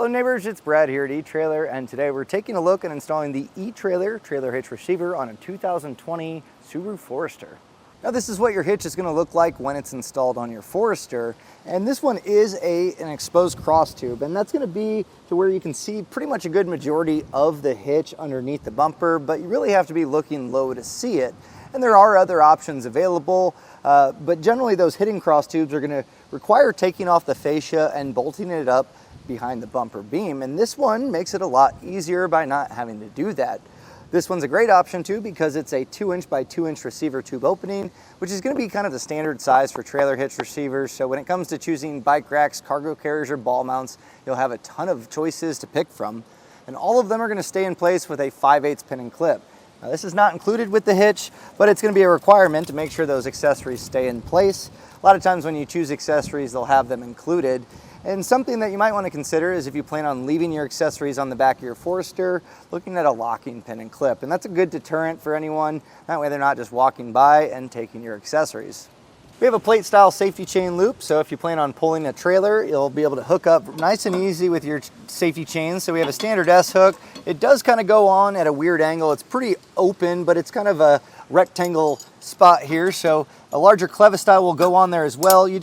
Hello neighbors, it's Brad here at eTrailer, and today we're taking a look at installing the eTrailer trailer hitch receiver on a 2020 Subaru Forester. Now this is what your hitch is going to look like when it's installed on your Forester, and this one is an exposed cross tube, and that's going to be to where you can see pretty much a good majority of the hitch underneath the bumper, but you really have to be looking low to see it. And there are other options available, but generally those hidden cross tubes are going to require taking off the fascia and bolting it up behind the bumper beam, and this one makes it a lot easier by not having to do that. This one's a great option too because it's a 2" by 2" receiver tube opening, which is going to be kind of the standard size for trailer hitch receivers. So when it comes to choosing bike racks, cargo carriers, or ball mounts, you'll have a ton of choices to pick from, and all of them are going to stay in place with a 5/8 pin and clip. Now, this is not included with the hitch, but it's going to be a requirement to make sure those accessories stay in place. A lot of times when you choose accessories, they'll have them included. And something that you might want to consider is if you plan on leaving your accessories on the back of your Forester, looking at a locking pin and clip. And that's a good deterrent for anyone. That way they're not just walking by and taking your accessories. We have a plate style safety chain loop, so if you plan on pulling a trailer, you'll be able to hook up nice and easy with your safety chain. So we have a standard S hook. It does kind of go on at a weird angle. It's pretty open, but it's kind of a rectangle spot here. So a larger clevis style will go on there as well. You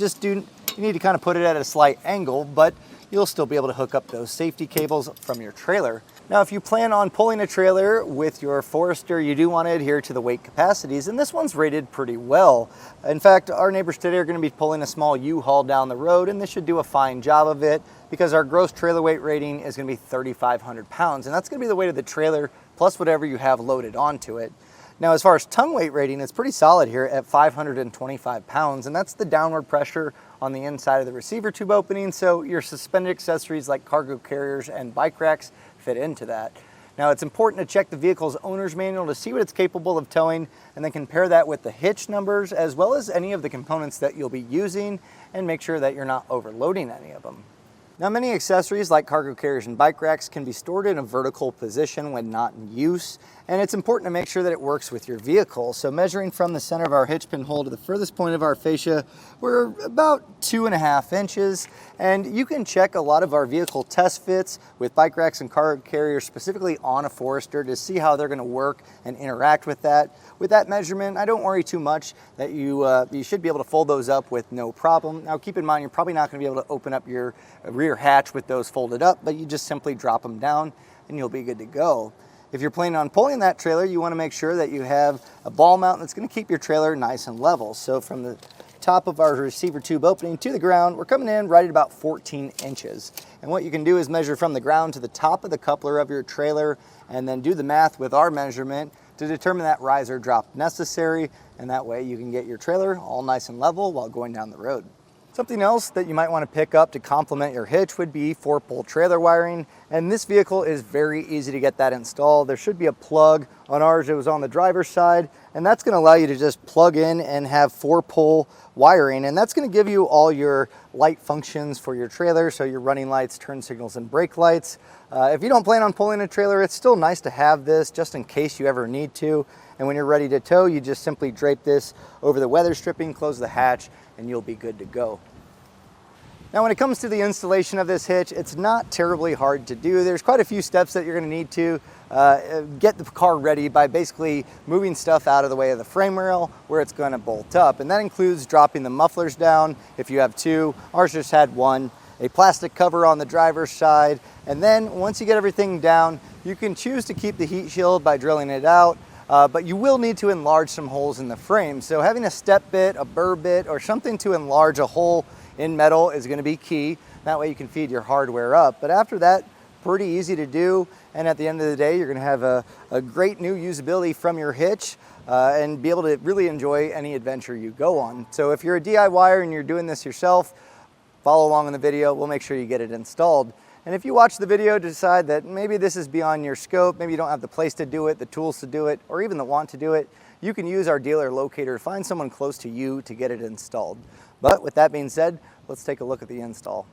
need to kind of put it at a slight angle, but you'll still be able to hook up those safety cables from your trailer. Now, if you plan on pulling a trailer with your Forester, you do want to adhere to the weight capacities, and this one's rated pretty well. In fact, our neighbors today are going to be pulling a small U-Haul down the road, and this should do a fine job of it because our gross trailer weight rating is going to be 3,500 pounds, and that's going to be the weight of the trailer plus whatever you have loaded onto it. Now, as far as tongue weight rating, it's pretty solid here at 525 pounds, and that's the downward pressure on the inside of the receiver tube opening, so your suspended accessories like cargo carriers and bike racks fit into that. Now, it's important to check the vehicle's owner's manual to see what it's capable of towing, and then compare that with the hitch numbers as well as any of the components that you'll be using, and make sure that you're not overloading any of them. Now, many accessories like cargo carriers and bike racks can be stored in a vertical position when not in use, and it's important to make sure that it works with your vehicle. So measuring from the center of our hitch pin hole to the furthest point of our fascia, we're about 2.5 inches, and you can check a lot of our vehicle test fits with bike racks and cargo carriers specifically on a Forester to see how they're going to work and interact with that. With that measurement, I don't worry too much that you should be able to fold those up with no problem. Now, keep in mind, you're probably not going to be able to open up your rear hatch with those folded up, but you just simply drop them down and you'll be good to go. If you're planning on pulling that trailer, you want to make sure that you have a ball mount that's going to keep your trailer nice and level. So from the top of our receiver tube opening to the ground, we're coming in right at about 14 inches. And what you can do is measure from the ground to the top of the coupler of your trailer and then do the math with our measurement to determine that rise or drop necessary, and that way you can get your trailer all nice and level while going down the road. Something else that you might want to pick up to complement your hitch would be 4-pole trailer wiring, and this vehicle is very easy to get that installed. There should be a plug. On ours, it was on the driver's side, and that's going to allow you to just plug in and have 4-pole wiring, and that's going to give you all your light functions for your trailer, so your running lights, turn signals, and brake lights. If you don't plan on pulling a trailer, it's still nice to have this just in case you ever need to, and when you're ready to tow, you just simply drape this over the weather stripping, close the hatch, and you'll be good to go. Now, when it comes to the installation of this hitch, it's not terribly hard to do. There's quite a few steps that you're going to need to get the car ready by basically moving stuff out of the way of the frame rail where it's going to bolt up. And that includes dropping the mufflers down if you have two. Ours just had one. A plastic cover on the driver's side. And then once you get everything down, you can choose to keep the heat shield by drilling it out. But you will need to enlarge some holes in the frame. So having a step bit, a burr bit, or something to enlarge a hole in metal is going to be key. That way you can feed your hardware up. But after that, pretty easy to do. And at the end of the day, you're going to have a great new usability from your hitch and be able to really enjoy any adventure you go on. So if you're a DIYer and you're doing this yourself, follow along in the video. We'll make sure you get it installed. And if you watch the video to decide that maybe this is beyond your scope, maybe you don't have the place to do it, the tools to do it, or even the want to do it, you can use our dealer locator to find someone close to you to get it installed. But with that being said, let's take a look at the install.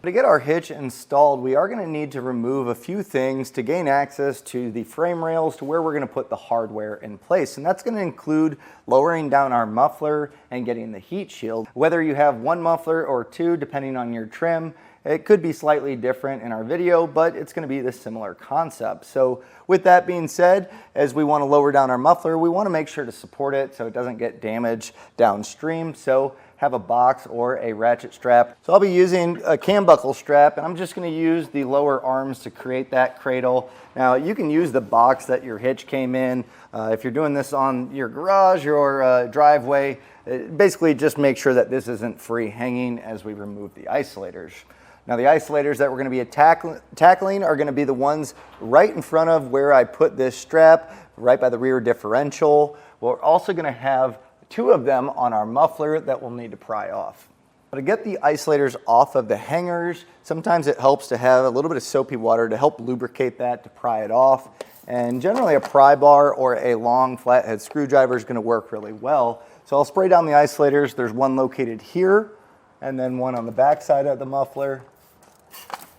To get our hitch installed, we are going to need to remove a few things to gain access to the frame rails to where we're going to put the hardware in place. And that's going to include lowering down our muffler and getting the heat shield. Whether you have one muffler or two, depending on your trim, it could be slightly different in our video, but it's going to be the similar concept. So with that being said, as we want to lower down our muffler, we want to make sure to support it so it doesn't get damaged downstream. So have a box or a ratchet strap. So I'll be using a cam buckle strap, and I'm just going to use the lower arms to create that cradle. Now you can use the box that your hitch came in. If you're doing this on your garage or driveway, basically just make sure that this isn't free hanging as we remove the isolators. Now the isolators that we're going to be tackling are going to be the ones right in front of where I put this strap, right by the rear differential. We're also going to have two of them on our muffler that we'll need to pry off. To get the isolators off of the hangers, sometimes it helps to have a little bit of soapy water to help lubricate that to pry it off. And generally a pry bar or a long flathead screwdriver is going to work really well. So I'll spray down the isolators. There's one located here and then one on the back side of the muffler.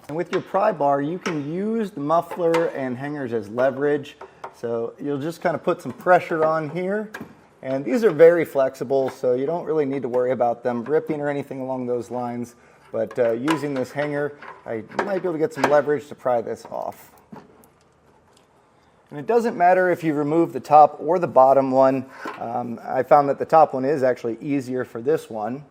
And with your pry bar, you can use the muffler and hangers as leverage. So you'll just kind of put some pressure on here. And these are very flexible, so you don't really need to worry about them ripping or anything along those lines. But using this hanger, I might be able to get some leverage to pry this off. And it doesn't matter if you remove the top or the bottom one. I found that the top one is actually easier for this one.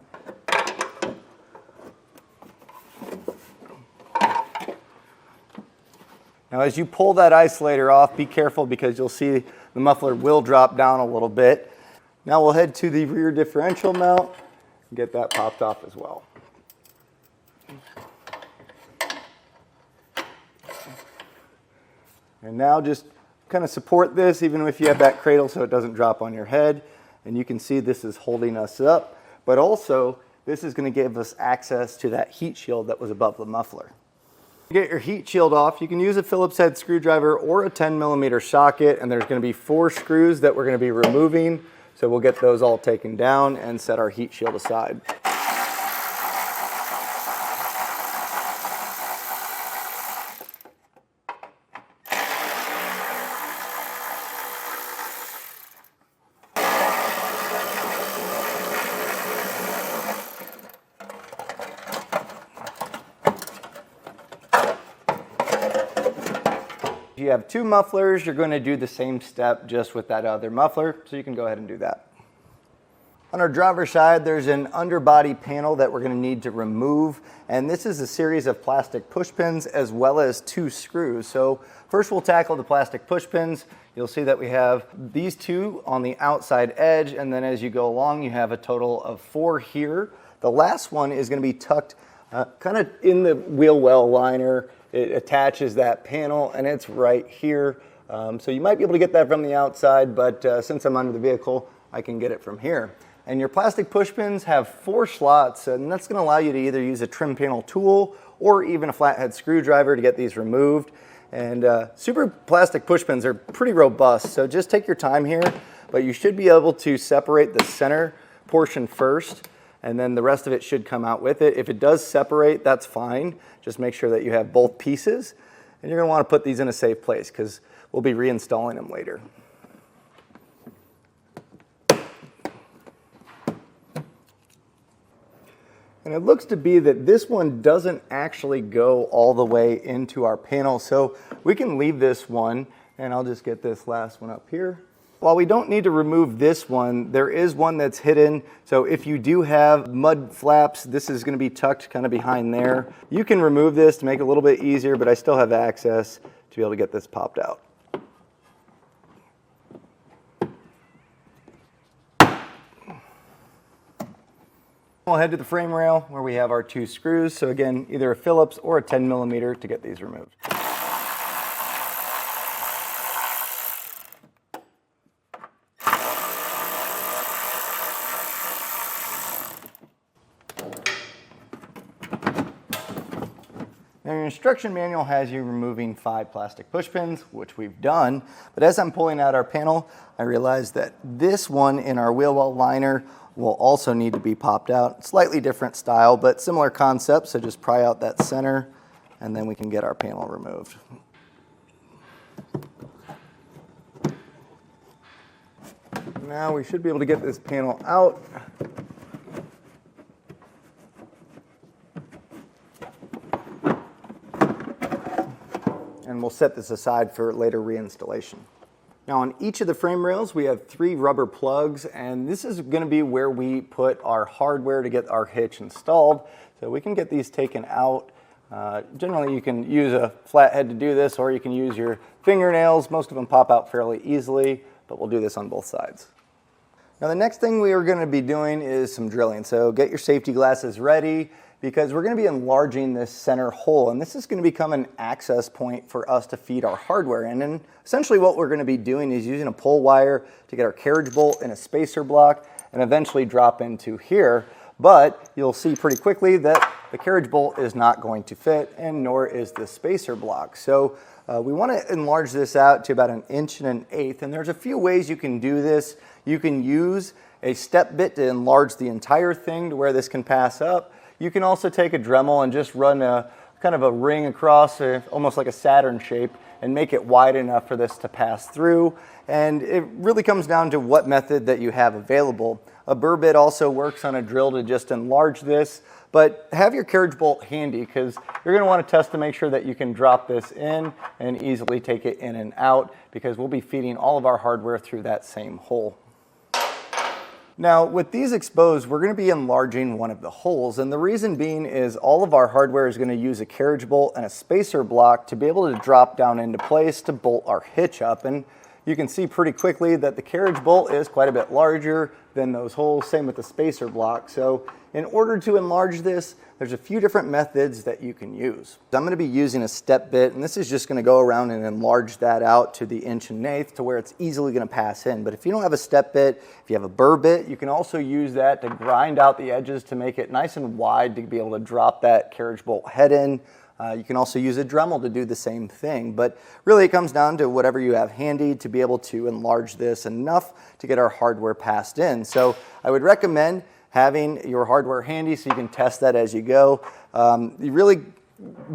Now as you pull that isolator off, be careful because you'll see the muffler will drop down a little bit. Now we'll head to the rear differential mount and get that popped off as well. And now just kind of support this even if you have that cradle so it doesn't drop on your head. And you can see this is holding us up, but also this is going to give us access to that heat shield that was above the muffler. To get your heat shield off, you can use a Phillips head screwdriver or a 10mm socket, and there's going to be 4 screws that we're going to be removing. So we'll get those all taken down and set our heat shield aside. If you have 2 mufflers, you're going to do the same step just with that other muffler, so you can go ahead and do that. On our driver's side, there's an underbody panel that we're going to need to remove, and this is a series of plastic push pins as well as 2 screws. So first we'll tackle the plastic push pins. You'll see that we have these 2 on the outside edge, and then as you go along you have a total of 4 here. The last one is going to be tucked kind of in the wheel well liner. It attaches that panel and it's right here. So you might be able to get that from the outside, but since I'm under the vehicle, I can get it from here. And your plastic push pins have 4 slots, and that's going to allow you to either use a trim panel tool or even a flathead screwdriver to get these removed. And super plastic push pins are pretty robust, so just take your time here, but you should be able to separate the center portion first, and then the rest of it should come out with it. If it does separate, that's fine. Just make sure that you have both pieces, and you're going to want to put these in a safe place because we'll be reinstalling them later. And it looks to be that this one doesn't actually go all the way into our panel, so we can leave this one, and I'll just get this last one up here. While we don't need to remove this one, there is one that's hidden, so if you do have mud flaps, this is going to be tucked kind of behind there. You can remove this to make it a little bit easier, but I still have access to be able to get this popped out. We'll head to the frame rail where we have our 2 screws. So again, either a Phillips or a 10mm to get these removed. Now your instruction manual has you removing 5 plastic push pins, which we've done, but as I'm pulling out our panel, I realized that this one in our wheel well liner will also need to be popped out. Slightly different style, but similar concept, so just pry out that center, and then we can get our panel removed. Now we should be able to get this panel out. And we'll set this aside for later reinstallation. Now on each of the frame rails we have 3 rubber plugs, and this is going to be where we put our hardware to get our hitch installed. So we can get these taken out. Generally you can use a flathead to do this, or you can use your fingernails. Most of them pop out fairly easily, but we'll do this on both sides. Now the next thing we are going to be doing is some drilling. So get your safety glasses ready, because we're going to be enlarging this center hole, and this is going to become an access point for us to feed our hardware in. And essentially what we're going to be doing is using a pull wire to get our carriage bolt and a spacer block and eventually drop into here. But you'll see pretty quickly that the carriage bolt is not going to fit, and nor is the spacer block. So we want to enlarge this out to about 1 1/8 inches, and there's a few ways you can do this. You can use a step bit to enlarge the entire thing to where this can pass up. You can also take a Dremel and just run a kind of a ring across, almost like a Saturn shape, and make it wide enough for this to pass through. And it really comes down to what method that you have available. A burr bit also works on a drill to just enlarge this, but have your carriage bolt handy, because you're going to want to test to make sure that you can drop this in and easily take it in and out, because we'll be feeding all of our hardware through that same hole. Now with these exposed, we're going to be enlarging one of the holes, and the reason being is all of our hardware is going to use a carriage bolt and a spacer block to be able to drop down into place to bolt our hitch up. And you can see pretty quickly that the carriage bolt is quite a bit larger than those holes, same with the spacer block. So in order to enlarge this, there's a few different methods that you can use. I'm going to be using a step bit, and this is just going to go around and enlarge that out to the 1 1/8 to where it's easily going to pass in. But if you don't have a step bit, if you have a burr bit, you can also use that to grind out the edges to make it nice and wide to be able to drop that carriage bolt head in. You can also use a Dremel to do the same thing, but really it comes down to whatever you have handy to be able to enlarge this enough to get our hardware passed in. So I would recommend having your hardware handy so you can test that as you go. You really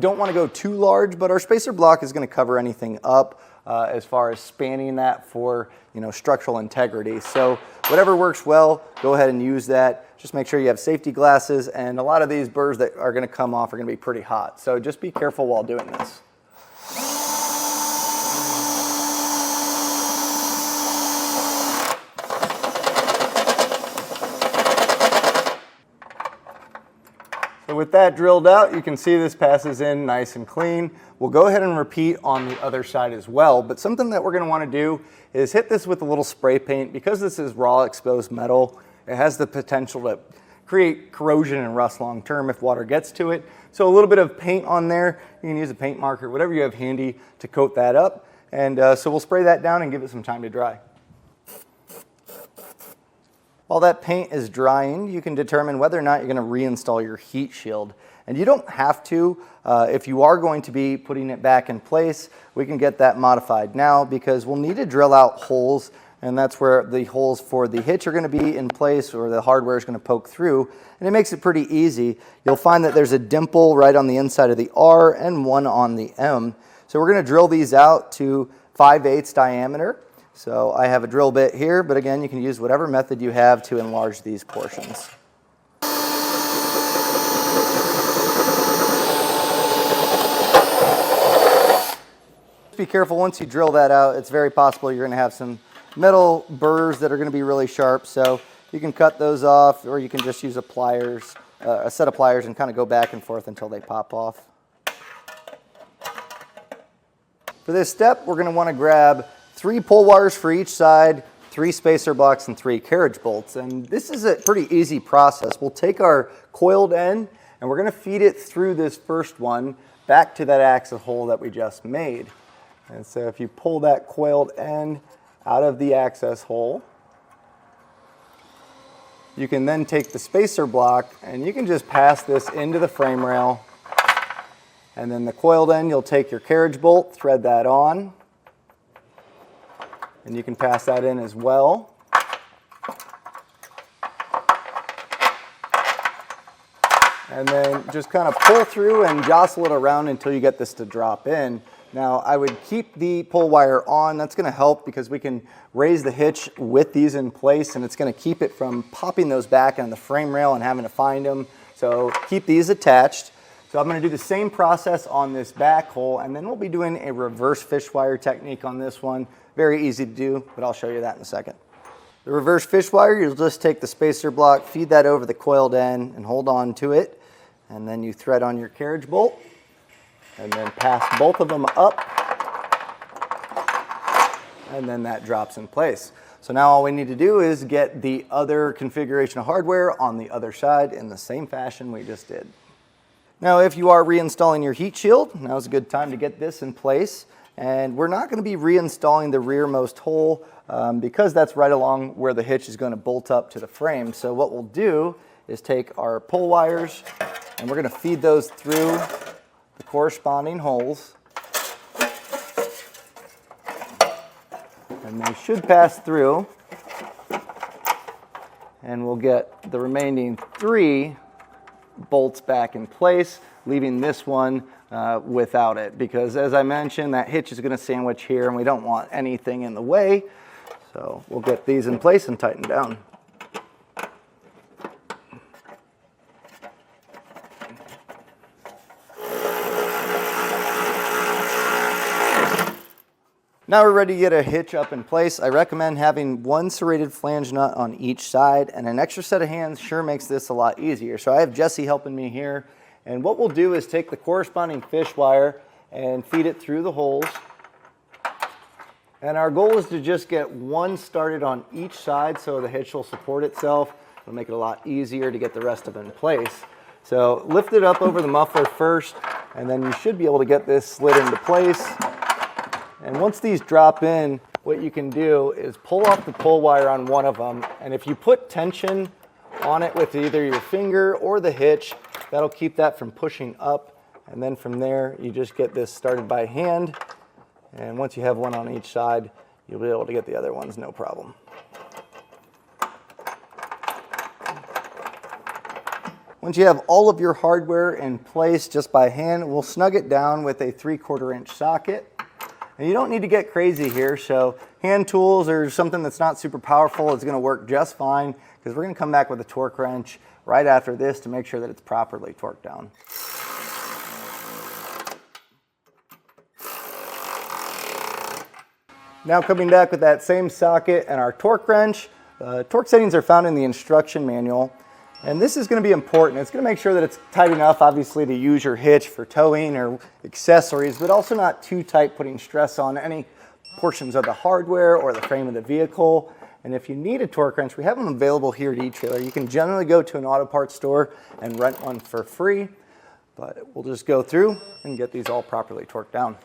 don't want to go too large, but our spacer block is going to cover anything up as far as spanning that for structural integrity. So whatever works well, go ahead and use that. Just make sure you have safety glasses, and a lot of these burrs that are going to come off are going to be pretty hot. So just be careful while doing this. So with that drilled out, you can see this passes in nice and clean. We'll go ahead and repeat on the other side as well, but something that we're going to want to do is hit this with a little spray paint. Because this is raw exposed metal, it has the potential to create corrosion and rust long term if water gets to it. So a little bit of paint on there, you can use a paint marker, whatever you have handy to coat that up. And so we'll spray that down and give it some time to dry. While that paint is drying, you can determine whether or not you're going to reinstall your heat shield. And you don't have to. If you are going to be putting it back in place, we can get that modified now, because we'll need to drill out holes, and that's where the holes for the hitch are going to be in place, or the hardware is going to poke through, and it makes it pretty easy. You'll find that there's a dimple right on the inside of the R and one on the M. So we're going to drill these out to 5/8 diameter. So I have a drill bit here, but again, you can use whatever method you have to enlarge these portions. Be careful once you drill that out. It's very possible you're going to have some metal burrs that are going to be really sharp, so you can cut those off, or you can just use a set of pliers and kind of go back and forth until they pop off. For this step, we're going to want to grab 3 pull wires for each side, 3 spacer blocks, and 3 carriage bolts. And this is a pretty easy process. We'll take our coiled end and we're going to feed it through this first one back to that axle hole that we just made. And so if you pull that coiled end out of the access hole, you can then take the spacer block and you can just pass this into the frame rail And then the coiled end, you'll take your carriage bolt, thread that on, and you can pass that in as well. And then just kind of pull through and jostle it around until you get this to drop in. Now, I would keep the pull wire on. That's going to help because we can raise the hitch with these in place, and it's going to keep it from popping those back on the frame rail and having to find them. So keep these attached. So I'm going to do the same process on this back hole, and then we'll be doing a reverse fish wire technique on this one. Very easy to do, but I'll show you that in a second. The reverse fish wire, you'll just take the spacer block, feed that over the coiled end, and hold on to it. And then you thread on your carriage bolt, and then pass both of them up, and then that drops in place. So now all we need to do is get the other configuration of hardware on the other side in the same fashion we just did. Now, if you are reinstalling your heat shield, now's a good time to get this in place. And we're not going to be reinstalling the rearmost hole because that's right along where the hitch is going to bolt up to the frame. So what we'll do is take our pull wires and we're going to feed those through the corresponding holes. And they should pass through. And we'll get the remaining 3 bolts back in place, leaving this one without it, because as I mentioned, that hitch is going to sandwich here and we don't want anything in the way. So we'll get these in place and tighten down. Now we're ready to get a hitch up in place. I recommend having 1 serrated flange nut on each side, and an extra set of hands sure makes this a lot easier. So I have Jesse helping me here, and what we'll do is take the corresponding fish wire and feed it through the holes. And our goal is to just get 1 started on each side so the hitch will support itself. It'll make it a lot easier to get the rest of them in place. So lift it up over the muffler first, and then you should be able to get this slid into place. And once these drop in, what you can do is pull off the pull wire on one of them, and if you put tension on it with either your finger or the hitch, that'll keep that from pushing up. And then from there, you just get this started by hand, and once you have 1 on each side, you'll be able to get the other ones no problem. Once you have all of your hardware in place just by hand, we'll snug it down with a 3/4 inch socket. And you don't need to get crazy here, so hand tools or something that's not super powerful is going to work just fine, because we're going to come back with a torque wrench right after this to make sure that it's properly torqued down. Now coming back with that same socket and our torque wrench, torque settings are found in the instruction manual. And this is going to be important. It's going to make sure that it's tight enough, obviously, to use your hitch for towing or accessories, but also not too tight, putting stress on any portions of the hardware or the frame of the vehicle. And if you need a torque wrench, we have them available here at eTrailer. You can generally go to an auto parts store and rent one for free, but we'll just go through and get these all properly torqued down.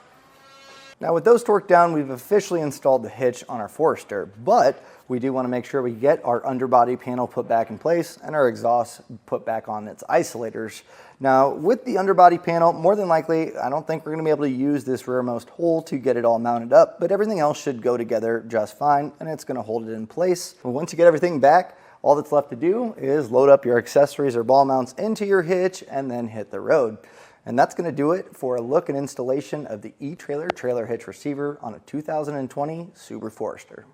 Now with those torqued down, we've officially installed the hitch on our Forester, but we do want to make sure we get our underbody panel put back in place and our exhaust put back on its isolators. Now with the underbody panel, more than likely, I don't think we're going to be able to use this rearmost hole to get it all mounted up, but everything else should go together just fine and it's going to hold it in place. But once you get everything back, all that's left to do is load up your accessories or ball mounts into your hitch and then hit the road. And that's going to do it for a look and installation of the eTrailer trailer hitch receiver on a 2020 Subaru Forester.